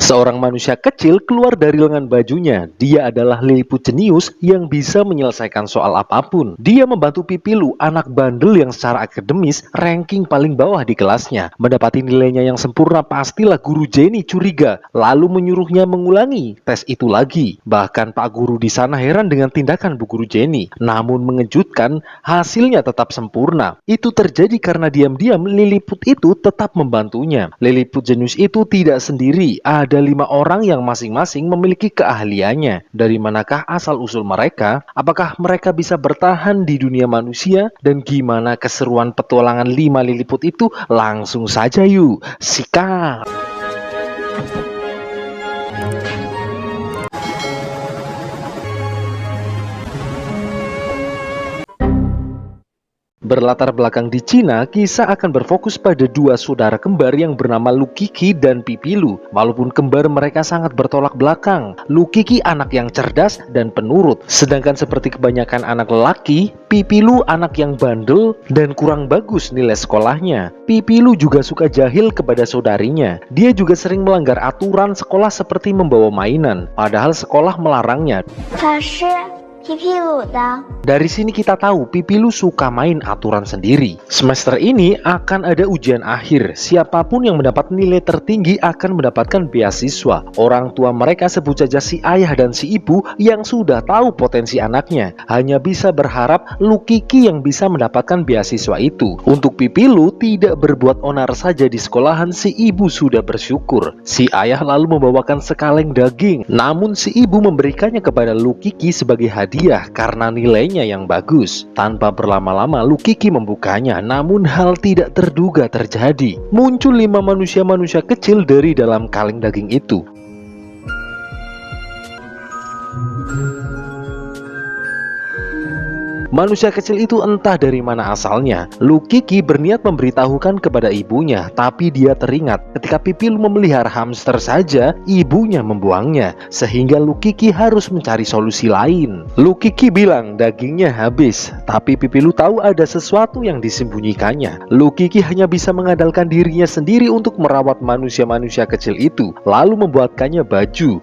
Seorang manusia kecil keluar dari lengan bajunya. Dia adalah Lilliput jenius yang bisa menyelesaikan soal apapun. Dia membantu Pipilu, anak bandel yang secara akademis ranking paling bawah di kelasnya. Mendapati nilainya yang sempurna, pastilah guru Jenny curiga, lalu menyuruhnya mengulangi tes itu lagi. Bahkan Pak Guru di sana heran dengan tindakan Bu Guru Jenny. Namun mengejutkan, hasilnya tetap sempurna. Itu terjadi karena diam-diam Lilliput itu tetap membantunya. Lilliput jenius itu tidak sendiri. Ada 5 orang yang masing-masing memiliki keahliannya. Dari manakah asal-usul mereka? Apakah mereka bisa bertahan di dunia manusia? Dan gimana keseruan petualangan 5 Lilliput itu? Langsung saja yuk, sikat! Berlatar belakang di Cina, kisah akan berfokus pada dua saudara kembar yang bernama Lu Kiki dan Pipilu. Walaupun kembar, mereka sangat bertolak belakang. Lu Kiki anak yang cerdas dan penurut, sedangkan seperti kebanyakan anak lelaki, Pipilu anak yang bandel dan kurang bagus nilai sekolahnya. Pipilu juga suka jahil kepada saudarinya. Dia juga sering melanggar aturan sekolah seperti membawa mainan, padahal sekolah melarangnya. Dari sini kita tahu Pipilu suka main aturan sendiri. Semester ini akan ada ujian akhir. Siapapun yang mendapat nilai tertinggi akan mendapatkan beasiswa. Orang tua mereka, sebut saja si ayah dan si ibu, yang sudah tahu potensi anaknya, hanya bisa berharap Lu Kiki yang bisa mendapatkan beasiswa itu. Untuk Pipilu tidak berbuat onar saja di sekolahan, si ibu sudah bersyukur. Si ayah lalu membawakan sekaleng daging, namun si ibu memberikannya kepada Lu Kiki sebagai hadiah karena nilainya yang bagus. Tanpa berlama-lama Lu Kiki membukanya, namun hal tidak terduga terjadi. Muncul 5 manusia-manusia kecil dari dalam kaleng daging itu. Manusia kecil itu entah dari mana asalnya. Lu Kiki berniat memberitahukan kepada ibunya, tapi dia teringat ketika Pipilu memelihara hamster saja, ibunya membuangnya, sehingga Lu Kiki harus mencari solusi lain. Lu Kiki bilang dagingnya habis, tapi Pipilu tahu ada sesuatu yang disembunyikannya. Lu Kiki hanya bisa mengandalkan dirinya sendiri untuk merawat manusia-manusia kecil itu, lalu membuatkannya baju.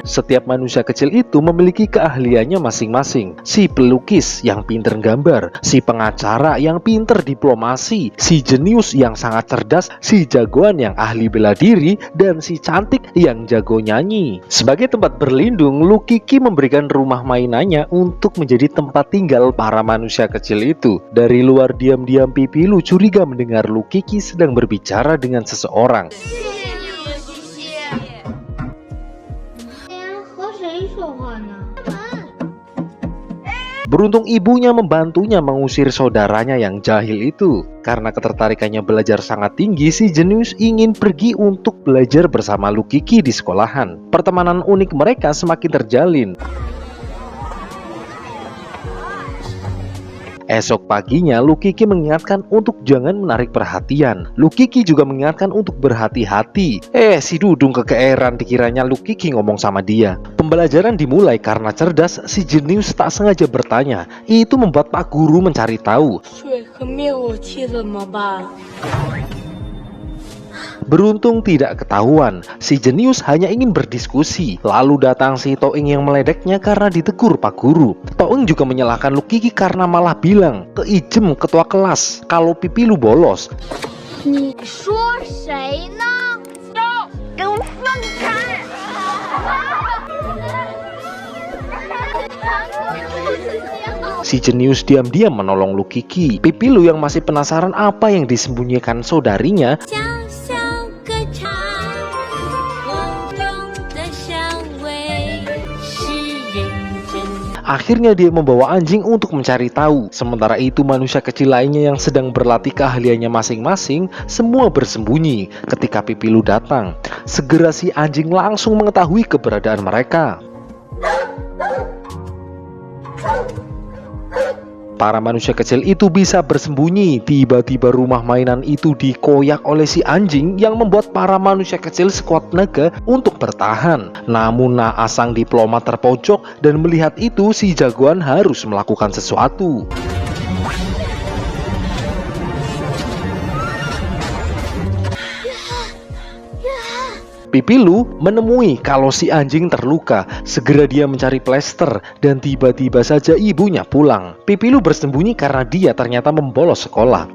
Setiap manusia kecil itu memiliki keahliannya masing-masing. Si pelukis yang pinter gambar, si pengacara yang pinter diplomasi, si jenius yang sangat cerdas, si jagoan yang ahli bela diri, dan si cantik yang jago nyanyi. Sebagai tempat berlindung, Lu Kiki memberikan rumah mainannya untuk menjadi tempat tinggal para manusia kecil itu. Dari luar, diam-diam Pipilu curiga mendengar Lu Kiki sedang berbicara dengan seseorang. Beruntung ibunya membantunya mengusir saudaranya yang jahil itu. Karena ketertarikannya belajar sangat tinggi, si jenius ingin pergi untuk belajar bersama Lu Kiki di sekolahan. Pertemanan unik mereka semakin terjalin. Esok paginya, Lu Kiki mengingatkan untuk jangan menarik perhatian. Lu Kiki juga mengingatkan untuk berhati-hati. Si Dudung kegeeran dikiranya Lu Kiki ngomong sama dia. Pembelajaran dimulai karena cerdas, si jenius tak sengaja bertanya. Itu membuat Pak Guru mencari tahu. Beruntung tidak ketahuan, si jenius hanya ingin berdiskusi. Lalu datang si Toing yang meledeknya karena ditegur Pak Guru. Toing juga menyalahkan Lu Kiki karena malah bilang ke Ijem, ketua kelas, kalau Pipilu bolos. Si jenius diam-diam menolong Lu Kiki. Pipilu yang masih penasaran apa yang disembunyikan saudarinya, akhirnya dia membawa anjing untuk mencari tahu. Sementara itu manusia kecil lainnya yang sedang berlatih keahliannya masing-masing semua bersembunyi ketika Pipilu datang. Segera si anjing langsung mengetahui keberadaan mereka. Para manusia kecil itu bisa bersembunyi. Tiba-tiba rumah mainan itu dikoyak oleh si anjing yang membuat para manusia kecil sekuat tenaga untuk bertahan. Namun naas sang diplomat terpojok dan melihat itu si jagoan harus melakukan sesuatu. Pipilu menemui kalau si anjing terluka. Segera dia mencari plester dan tiba-tiba saja ibunya pulang. Pipilu bersembunyi karena dia ternyata membolos sekolah.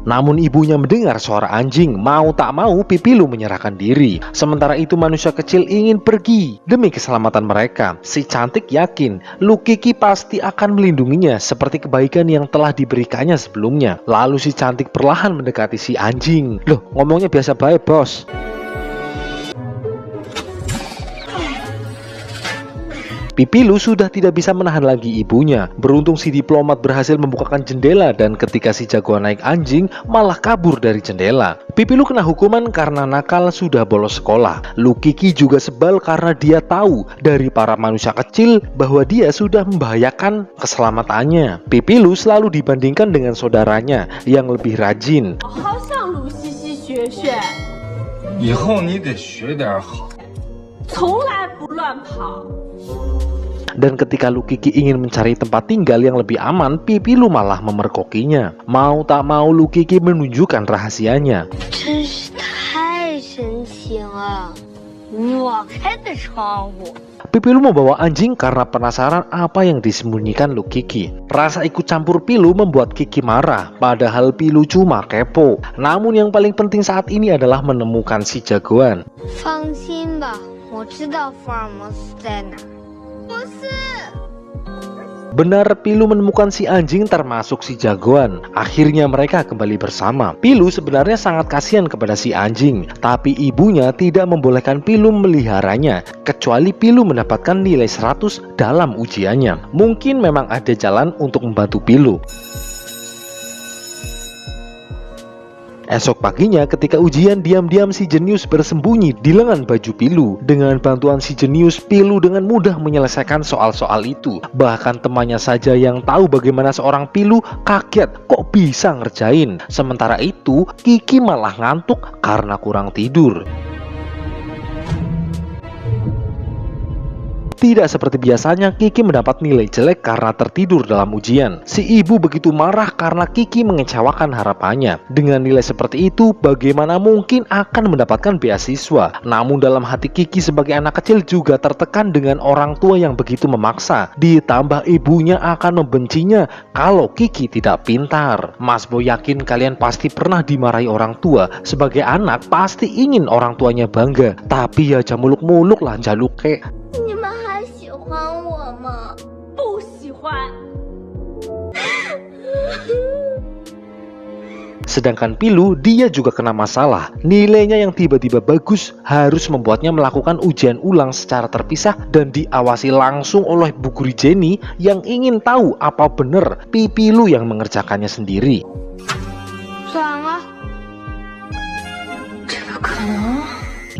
Namun ibunya mendengar suara anjing, mau tak mau Pipilu menyerahkan diri. Sementara itu manusia kecil ingin pergi demi keselamatan mereka. Si cantik yakin Lukiki pasti akan melindunginya seperti kebaikan yang telah diberikannya sebelumnya. Lalu si cantik perlahan mendekati si anjing. Loh, ngomongnya biasa baik bos. Pipilu sudah tidak bisa menahan lagi ibunya. Beruntung si diplomat berhasil membukakan jendela dan ketika si jagoan naik anjing malah kabur dari jendela. Pipilu kena hukuman karena nakal sudah bolos sekolah. Lukiki juga sebal karena dia tahu dari para manusia kecil bahwa dia sudah membahayakan keselamatannya. Pipilu selalu dibandingkan dengan saudaranya yang lebih rajin. 好向鲁西西学学，以后你得学点好。从来不乱跑。 Dan ketika Lukiki ingin mencari tempat tinggal yang lebih aman, Pipilu malah memerkokinya. Mau tak mau Lukiki menunjukkan rahasianya. 真是太神奇了！我开的窗户。 Pipilu membawa anjing karena penasaran apa yang disembunyikan Lukiki. Rasa ikut campur Pilu membuat Kiki marah, padahal Pilu cuma kepo. Namun yang paling penting saat ini adalah menemukan si jagoan. 放心吧，我知道福尔摩斯在哪。不是。 Benar, Pilu menemukan si anjing termasuk si jagoan. Akhirnya mereka kembali bersama. Pilu sebenarnya sangat kasihan kepada si anjing, tapi ibunya tidak membolehkan Pilu meliharanya, kecuali Pilu mendapatkan nilai 100 dalam ujiannya. Mungkin memang ada jalan untuk membantu Pilu. Esok paginya ketika ujian, diam-diam si jenius bersembunyi di lengan baju Pilu. Dengan bantuan si jenius, Pilu dengan mudah menyelesaikan soal-soal itu. Bahkan temannya saja yang tahu bagaimana seorang Pilu kaget kok bisa ngerjain. Sementara itu, Kiki malah ngantuk karena kurang tidur. Tidak seperti biasanya, Kiki mendapat nilai jelek karena tertidur dalam ujian. Si ibu begitu marah karena Kiki mengecewakan harapannya. Dengan nilai seperti itu, bagaimana mungkin akan mendapatkan beasiswa? Namun dalam hati Kiki sebagai anak kecil juga tertekan dengan orang tua yang begitu memaksa. Ditambah ibunya akan membencinya kalau Kiki tidak pintar. Mas Boy yakin kalian pasti pernah dimarahi orang tua. Sebagai anak pasti ingin orang tuanya bangga. Tapi ya muluk-muluk lah jaluke. 你们还喜欢我吗？不喜欢。 Sedangkan Pilu, dia juga kena masalah. Nilainya yang tiba-tiba bagus harus membuatnya melakukan ujian ulang secara terpisah dan diawasi langsung oleh Bu Guru Jenny yang ingin tahu apa benar Pipilu yang mengerjakannya sendiri. 算了，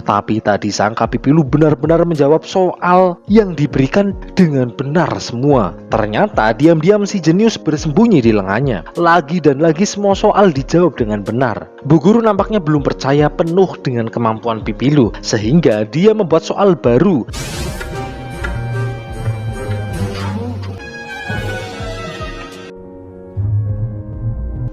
Tapi tak disangka Pipilu benar-benar menjawab soal yang diberikan dengan benar semua. Ternyata diam-diam si jenius bersembunyi di lengannya. Lagi dan lagi semua soal dijawab dengan benar. Bu Guru nampaknya belum percaya penuh dengan kemampuan Pipilu, sehingga dia membuat soal baru.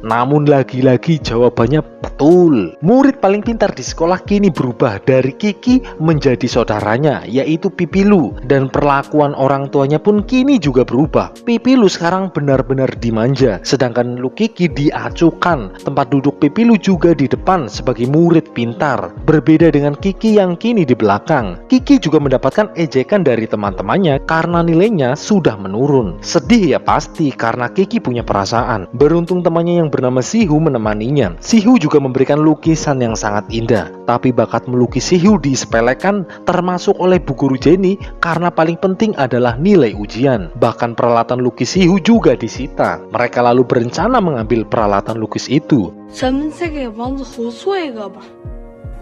Namun lagi-lagi jawabannya betul. Murid paling pintar di sekolah kini berubah dari Kiki menjadi saudaranya, yaitu Pipilu. Dan perlakuan orang tuanya pun kini juga berubah. Pipilu sekarang benar-benar dimanja, sedangkan Lukiki diacukan. Tempat duduk Pipilu juga di depan sebagai murid pintar. Berbeda dengan Kiki yang kini di belakang. Kiki juga mendapatkan ejekan dari teman-temannya karena nilainya sudah menurun. Sedih ya pasti karena Kiki punya perasaan. Beruntung temannya yang bernama Sihu menemaninya. Sihu juga memberikan lukisan yang sangat indah. Tapi bakat melukis Sihu disepelekan termasuk oleh Bu Guru Jenny karena paling penting adalah nilai ujian. Bahkan peralatan lukis Sihu juga disita. Mereka lalu berencana mengambil peralatan lukis itu. 咱们再给王子胡做一个吧。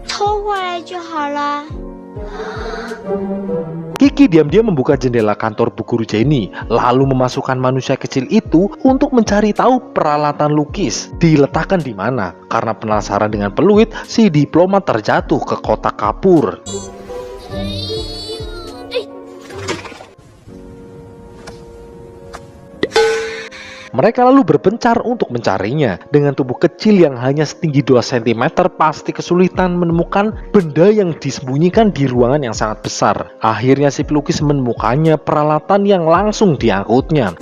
偷过来就好了。 Kiki diam-diam membuka jendela kantor Bu Guru Jenny, lalu memasukkan manusia kecil itu untuk mencari tahu peralatan lukis diletakkan di mana. Karena penasaran dengan peluit, si diplomat terjatuh ke kotak kapur. Mereka lalu berpencar untuk mencarinya. Dengan tubuh kecil yang hanya setinggi 2 cm, pasti kesulitan menemukan benda yang disembunyikan di ruangan yang sangat besar. Akhirnya si pelukis menemukannya, peralatan yang langsung diangkutnya.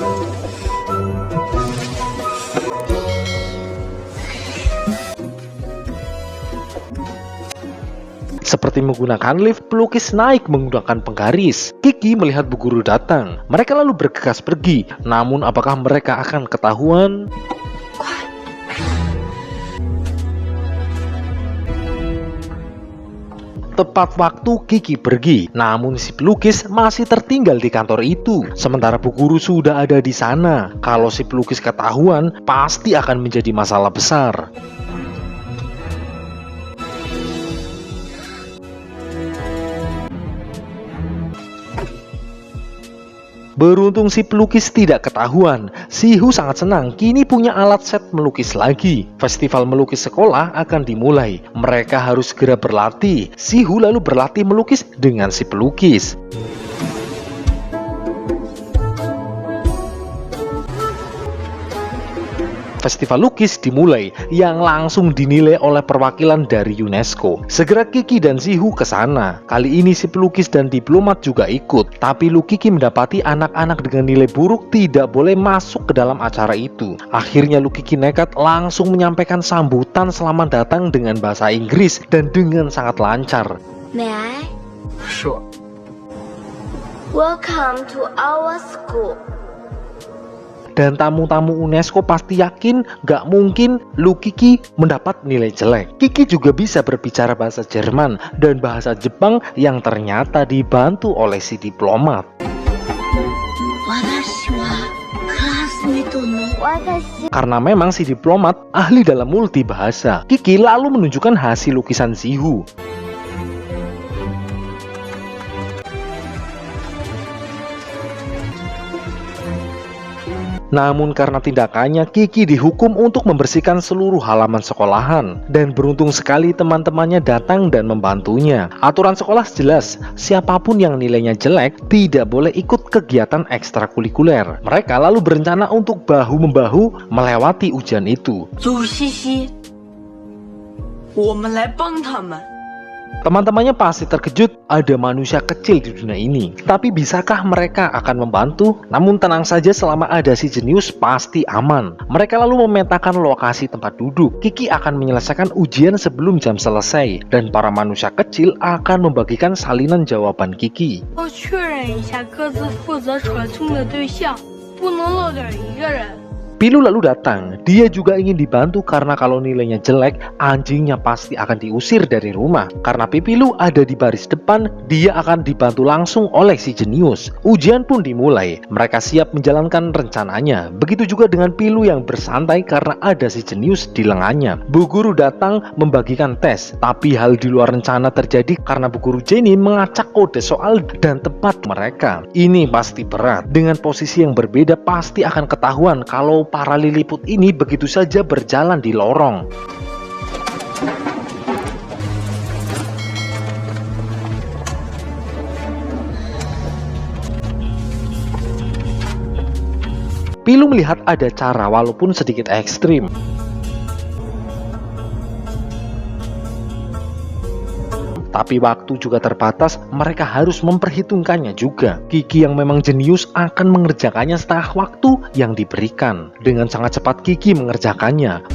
Seperti menggunakan lift, pelukis naik menggunakan penggaris. Kiki melihat Bu Guru datang. Mereka lalu bergegas pergi. Namun apakah mereka akan ketahuan? Tepat waktu Kiki pergi, namun si pelukis masih tertinggal di kantor itu. Sementara Bu Guru sudah ada di sana. Kalau si pelukis ketahuan, pasti akan menjadi masalah besar. Beruntung si pelukis tidak ketahuan. Sihu sangat senang kini punya alat set melukis lagi. Festival melukis sekolah akan dimulai. Mereka harus segera berlatih. Sihu lalu berlatih melukis dengan si pelukis. Festival lukis dimulai yang langsung dinilai oleh perwakilan dari UNESCO. Segera Kiki dan Sihu ke sana. Kali ini si pelukis dan diplomat juga ikut. Tapi Kiki mendapati anak-anak dengan nilai buruk tidak boleh masuk ke dalam acara itu. Akhirnya Kiki nekat langsung menyampaikan sambutan selamat datang dengan bahasa Inggris dan dengan sangat lancar. May I? Sure. Welcome to our school. Dan tamu-tamu UNESCO pasti yakin gak mungkin Kiki mendapat nilai jelek. Kiki juga bisa berbicara bahasa Jerman dan bahasa Jepang yang ternyata dibantu oleh si diplomat. Karena memang si diplomat ahli dalam multibahasa, Kiki lalu menunjukkan hasil lukisan Sihu. Namun karena tindakannya, Kiki dihukum untuk membersihkan seluruh halaman sekolahan. Dan beruntung sekali teman-temannya datang dan membantunya. Aturan sekolah jelas, siapapun yang nilainya jelek tidak boleh ikut kegiatan ekstrakurikuler. Mereka lalu berencana untuk bahu-membahu melewati ujian itu. Teman-temannya pasti terkejut ada manusia kecil di dunia ini. Tapi bisakah mereka akan membantu? Namun tenang saja, selama ada si jenius pasti aman. Mereka lalu memetakan lokasi tempat duduk. Kiki akan menyelesaikan ujian sebelum jam selesai. Dan para manusia kecil akan membagikan salinan jawaban Kiki. Pilu lalu datang. Dia juga ingin dibantu karena kalau nilainya jelek, anjingnya pasti akan diusir dari rumah. Karena Pipilu ada di baris depan, dia akan dibantu langsung oleh si jenius. Ujian pun dimulai. Mereka siap menjalankan rencananya. Begitu juga dengan Pilu yang bersantai karena ada si jenius di lengannya. Bu Guru datang membagikan tes, tapi hal di luar rencana terjadi karena Bu Guru Jenny mengacak kode soal dan tempat mereka. Ini pasti berat. Dengan posisi yang berbeda pasti akan ketahuan kalau para liliput ini begitu saja berjalan di lorong. Pilu melihat ada cara walaupun sedikit ekstrim. Tapi waktu juga terbatas, mereka harus memperhitungkannya juga. Kiki yang memang jenius akan mengerjakannya setengah waktu yang diberikan. Dengan sangat cepat Kiki mengerjakannya.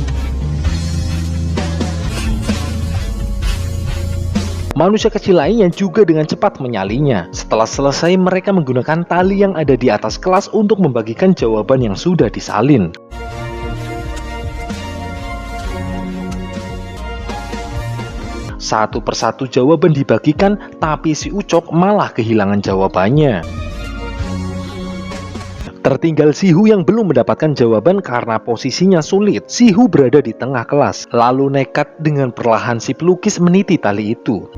Manusia kecil lainnya juga dengan cepat menyalinya. Setelah selesai, mereka menggunakan tali yang ada di atas kelas untuk membagikan jawaban yang sudah disalin. Satu persatu jawaban dibagikan, tapi si Ucok malah kehilangan jawabannya. Tertinggal Sihu yang belum mendapatkan jawaban karena posisinya sulit. Sihu berada di tengah kelas, lalu nekat dengan perlahan si pelukis meniti tali itu.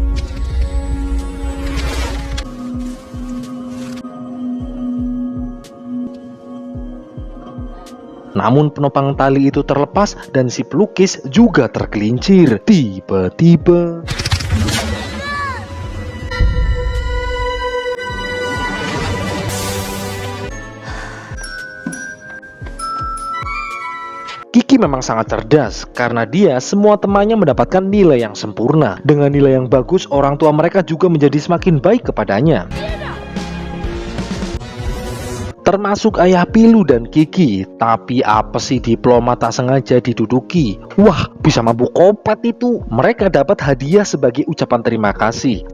Namun penopang tali itu terlepas dan si pelukis juga tergelincir. Tiba-tiba Kiki memang sangat cerdas karena dia semua temannya mendapatkan nilai yang sempurna. Dengan nilai yang bagus, orang tua mereka juga menjadi semakin baik kepadanya. Termasuk ayah Pilu dan Kiki. Tapi apa sih diplomat tak sengaja diduduki? Wah, bisa mabuk kopet itu. Mereka dapat hadiah sebagai ucapan terima kasih.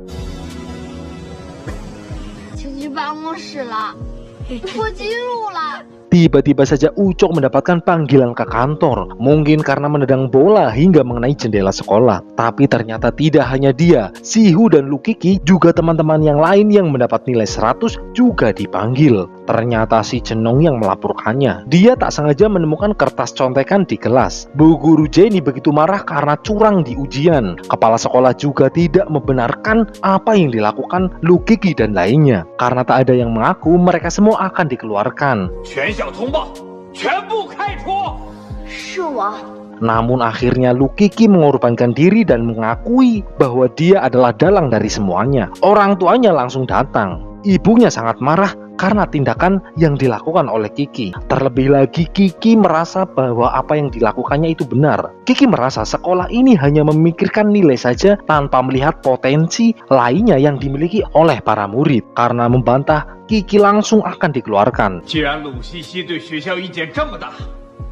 请去办公室了，破纪录了。 Tiba-tiba saja Ucok mendapatkan panggilan ke kantor. Mungkin karena menendang bola hingga mengenai jendela sekolah. Tapi ternyata tidak hanya dia. Sihu dan Lukiki juga teman-teman yang lain yang mendapat nilai 100 juga dipanggil. Ternyata si Jenong yang melaporkannya. Dia tak sengaja menemukan kertas contekan di kelas. Bu Guru Jenny begitu marah karena curang di ujian. Kepala sekolah juga tidak membenarkan apa yang dilakukan Lukiki dan lainnya. Karena tak ada yang mengaku, mereka semua akan dikeluarkan. 全校通报，全部开除。是我， Namun akhirnya Lukiki mengorbankan diri dan mengakui bahwa dia adalah dalang dari semuanya. Orang tuanya langsung datang. Ibunya sangat marah karena tindakan yang dilakukan oleh Kiki. Terlebih lagi Kiki merasa bahwa apa yang dilakukannya itu benar. Kiki merasa sekolah ini hanya memikirkan nilai saja tanpa melihat potensi lainnya yang dimiliki oleh para murid. Karena membantah, Kiki langsung akan dikeluarkan. 既然鲁西西对学校意见这么大，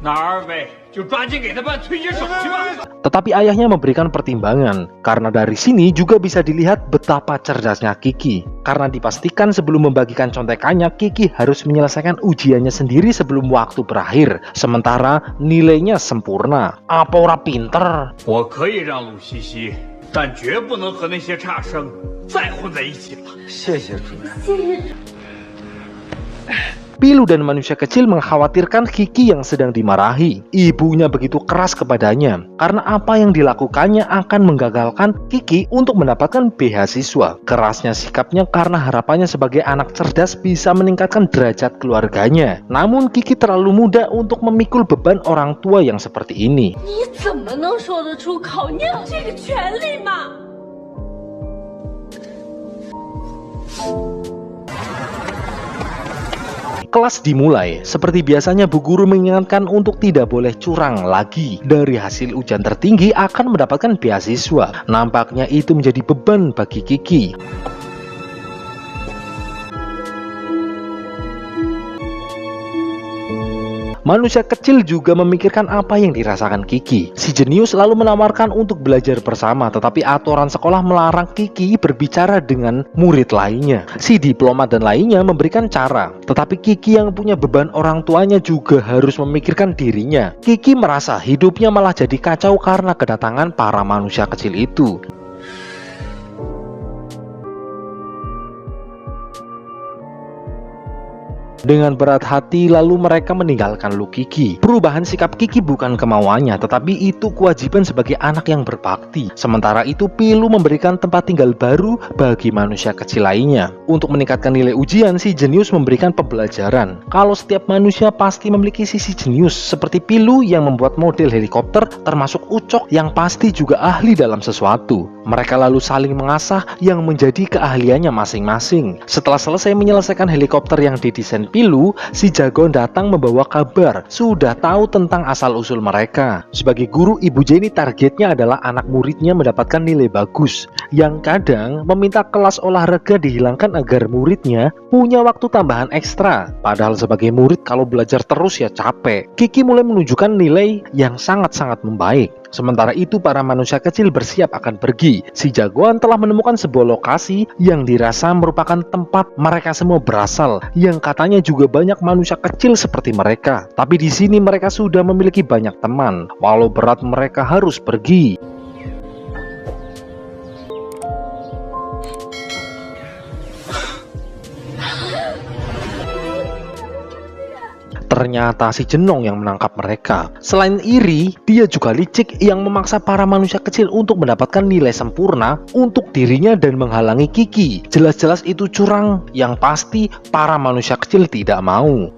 那二位就抓紧给他办推荐手续吧。 Tetapi ayahnya memberikan pertimbangan, karena dari sini juga bisa dilihat betapa cerdasnya Kiki. Karena dipastikan sebelum membagikan contekannya, Kiki harus menyelesaikan ujiannya sendiri sebelum waktu berakhir. Sementara nilainya sempurna. Apa ora pinter? 我可以让鲁西西，但绝不能和那些差生再混在一起了。谢谢主任。 Pilu dan manusia kecil mengkhawatirkan Kiki yang sedang dimarahi. Ibunya begitu keras kepadanya karena apa yang dilakukannya akan menggagalkan Kiki untuk mendapatkan beasiswa. Kerasnya sikapnya karena harapannya sebagai anak cerdas bisa meningkatkan derajat keluarganya. Namun Kiki terlalu muda untuk memikul beban orang tua yang seperti ini. 你怎么能说得出口？你有这个权利吗？ Kelas dimulai. Seperti biasanya Bu Guru mengingatkan untuk tidak boleh curang lagi. Dari hasil ujian tertinggi akan mendapatkan beasiswa. Nampaknya itu menjadi beban bagi Kiki. Manusia kecil juga memikirkan apa yang dirasakan Kiki. Si jenius lalu menawarkan untuk belajar bersama, tetapi aturan sekolah melarang Kiki berbicara dengan murid lainnya. Si diplomat dan lainnya memberikan cara, tetapi Kiki yang punya beban orang tuanya juga harus memikirkan dirinya. Kiki merasa hidupnya malah jadi kacau karena kedatangan para manusia kecil itu. Dengan berat hati lalu mereka meninggalkan Lukiki. Perubahan sikap Kiki bukan kemauannya, tetapi itu kewajiban sebagai anak yang berbakti. Sementara itu Pilu memberikan tempat tinggal baru bagi manusia kecil lainnya. Untuk meningkatkan nilai ujian, si jenius memberikan pembelajaran. Kalau setiap manusia pasti memiliki sisi jenius, seperti Pilu yang membuat model helikopter, termasuk Ucok yang pasti juga ahli dalam sesuatu. Mereka lalu saling mengasah yang menjadi keahliannya masing-masing. Setelah selesai menyelesaikan helikopter yang didesain Pilu, si jagoan datang membawa kabar, sudah tahu tentang asal-usul mereka. Sebagai guru, Ibu Jenny targetnya adalah anak muridnya mendapatkan nilai bagus. Yang kadang meminta kelas olahraga dihilangkan agar muridnya punya waktu tambahan ekstra. Padahal sebagai murid kalau belajar terus ya capek. Kiki mulai menunjukkan nilai yang sangat-sangat membaik. Sementara itu para manusia kecil bersiap akan pergi. Si jagoan telah menemukan sebuah lokasi yang dirasa merupakan tempat mereka semua berasal, yang katanya juga banyak manusia kecil seperti mereka. Tapi di sini mereka sudah memiliki banyak teman, walau berat mereka harus pergi. Ternyata si Jenong yang menangkap mereka. Selain iri, dia juga licik yang memaksa para manusia kecil untuk mendapatkan nilai sempurna untuk dirinya dan menghalangi Kiki. Jelas-jelas itu curang, yang pasti para manusia kecil tidak mau.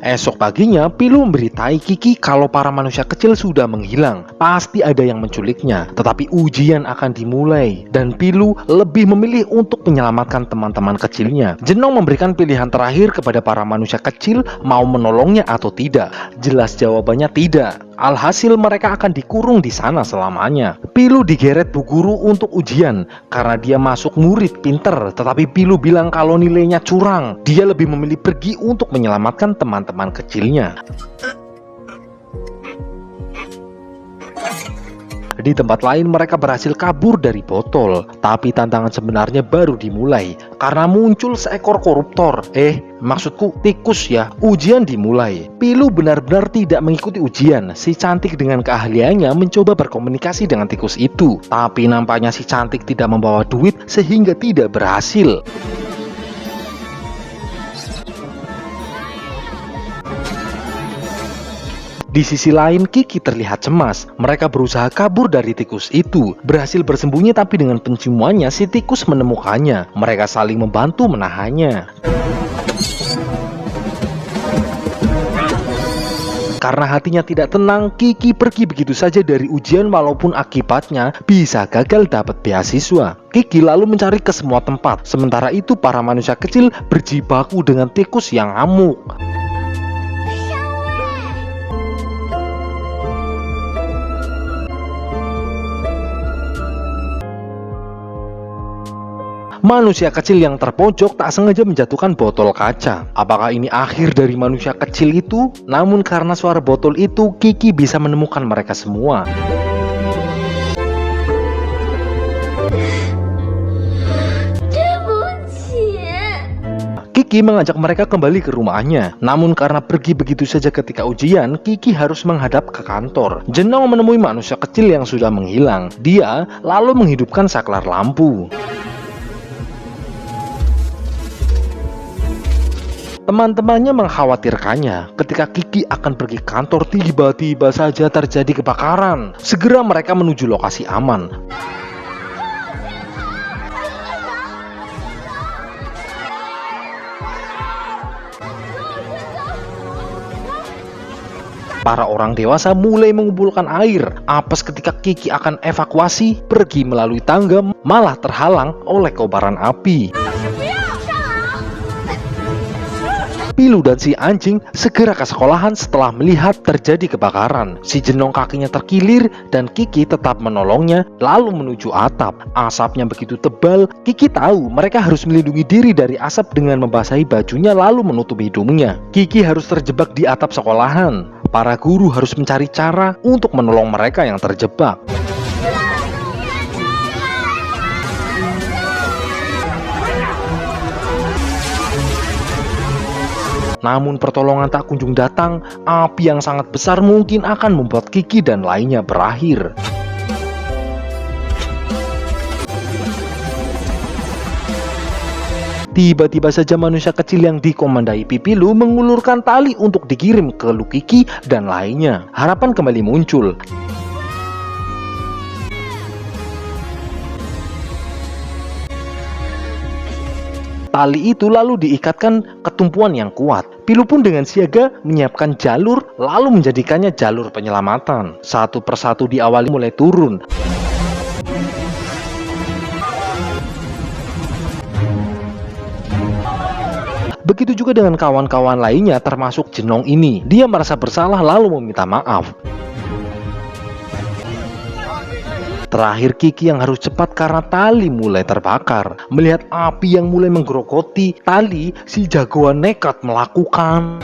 Esok paginya, Pilu memberitai Kiki kalau para manusia kecil sudah menghilang. Pasti ada yang menculiknya, tetapi ujian akan dimulai. Dan Pilu lebih memilih untuk menyelamatkan teman-teman kecilnya. Jenong memberikan pilihan terakhir kepada para manusia kecil mau menolongnya atau tidak. Jelas jawabannya tidak. Alhasil mereka akan dikurung di sana selamanya. Pilu digeret bu guru untuk ujian karena dia masuk murid pinter, tetapi Pilu bilang kalau nilainya curang. Dia lebih memilih pergi untuk menyelamatkan teman-teman kecilnya. Di tempat lain mereka berhasil kabur dari botol, tapi tantangan sebenarnya baru dimulai karena muncul seekor koruptor. Maksudku tikus ya. Ujian dimulai. Pilu benar-benar tidak mengikuti ujian. Si cantik dengan keahliannya mencoba berkomunikasi dengan tikus itu, tapi nampaknya si cantik tidak membawa duit sehingga tidak berhasil. Di sisi lain, Kiki terlihat cemas. Mereka berusaha kabur dari tikus itu. Berhasil bersembunyi, tapi dengan penciumannya si tikus menemukannya. Mereka saling membantu menahannya. Karena hatinya tidak tenang, Kiki pergi begitu saja dari ujian walaupun akibatnya bisa gagal dapat beasiswa. Kiki lalu mencari ke semua tempat. Sementara itu para manusia kecil berjibaku dengan tikus yang ngamuk. Manusia kecil yang terpojok tak sengaja menjatuhkan botol kaca. Apakah ini akhir dari manusia kecil itu? Namun karena suara botol itu, Kiki bisa menemukan mereka semua. Kiki mengajak mereka kembali ke rumahnya. Namun karena pergi begitu saja ketika ujian, Kiki harus menghadap ke kantor. Jenong menemui manusia kecil yang sudah menghilang. Dia lalu menghidupkan saklar lampu. Teman-temannya mengkhawatirkannya. Ketika Kiki akan pergi kantor, tiba-tiba saja terjadi kebakaran. Segera mereka menuju lokasi aman. Para orang dewasa mulai mengumpulkan air. Apes ketika Kiki akan evakuasi, pergi melalui tangga, malah terhalang oleh kobaran api. Pilu dan si anjing segera ke sekolahan setelah melihat terjadi kebakaran. Si Jenong kakinya terkilir dan Kiki tetap menolongnya lalu menuju atap. Asapnya begitu tebal, Kiki tahu mereka harus melindungi diri dari asap dengan membasahi bajunya lalu menutup hidungnya. Kiki harus terjebak di atap sekolahan. Para guru harus mencari cara untuk menolong mereka yang terjebak. Namun pertolongan tak kunjung datang. Api yang sangat besar mungkin akan membuat Kiki dan lainnya berakhir. Tiba-tiba saja manusia kecil yang dikomandai Pipilu mengulurkan tali untuk dikirim ke Kiki dan lainnya. Harapan kembali muncul. Tali itu lalu diikatkan ke tumpuan yang kuat. Pilu pun dengan siaga menyiapkan jalur lalu menjadikannya jalur penyelamatan. Satu persatu diawali mulai turun. Begitu juga dengan kawan-kawan lainnya termasuk Jenong ini. Dia merasa bersalah lalu meminta maaf. Terakhir Kiki yang harus cepat karena tali mulai terbakar. Melihat api yang mulai menggerogoti tali, si jagoan nekat melakukan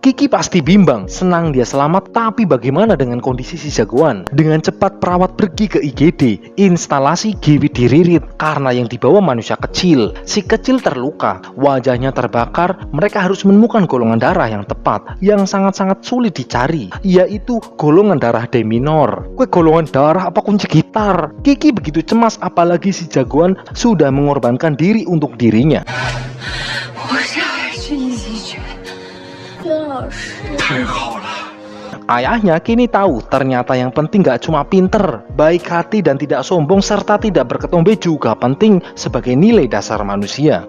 Kiki pasti bimbang, senang dia selamat, tapi bagaimana dengan kondisi si jagoan? Dengan cepat perawat pergi ke IGD, instalasi Giwi diririt karena yang dibawa manusia kecil. Si kecil terluka, wajahnya terbakar, mereka harus menemukan golongan darah yang tepat, yang sangat-sangat sulit dicari, yaitu golongan darah D minor. Golongan darah apa kunci gitar? Kiki begitu cemas apalagi si jagoan sudah mengorbankan diri untuk dirinya. Ayahnya kini tahu ternyata yang penting gak cuma pinter, baik hati dan tidak sombong serta tidak berketombe juga penting sebagai nilai dasar manusia.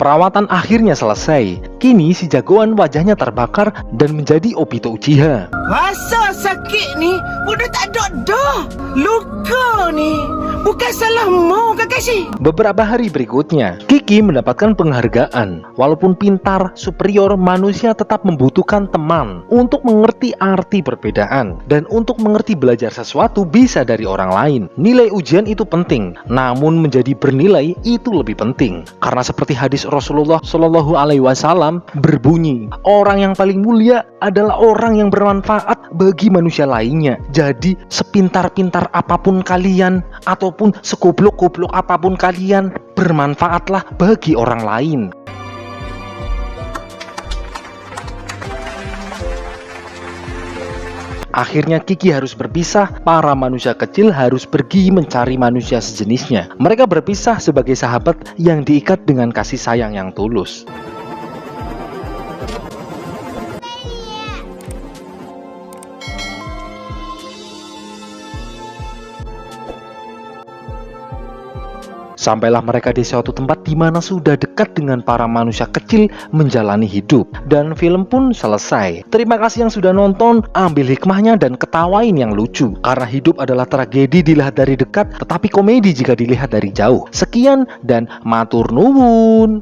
Perawatan akhirnya selesai. Kini si jagoan wajahnya terbakar dan menjadi Obito Uchiha. Rasa sakit ni udah tak ada dah. Luka ni bukan salahmu, Kakashi. Beberapa hari berikutnya, Kiki mendapatkan penghargaan. Walaupun pintar, superior, manusia tetap membutuhkan teman untuk mengerti arti perbedaan dan untuk mengerti belajar sesuatu bisa dari orang lain. Nilai ujian itu penting, namun menjadi bernilai itu lebih penting. Karena seperti hadis Rasulullah Shallallahu Alaihi Wasallam berbunyi, orang yang paling mulia adalah orang yang bermanfaat bagi manusia lainnya. Jadi sepintar-pintar apapun kalian ataupun segoblok-goblok apapun kalian, bermanfaatlah bagi orang lain. Akhirnya Kiki harus berpisah, para manusia kecil harus pergi mencari manusia sejenisnya. Mereka berpisah sebagai sahabat yang diikat dengan kasih sayang yang tulus. Sampailah mereka di suatu tempat di mana sudah dekat dengan para manusia kecil menjalani hidup. Dan film pun selesai. Terima kasih yang sudah nonton, ambil hikmahnya dan ketawain yang lucu. Karena hidup adalah tragedi dilihat dari dekat, tetapi komedi jika dilihat dari jauh. Sekian dan matur nuwun.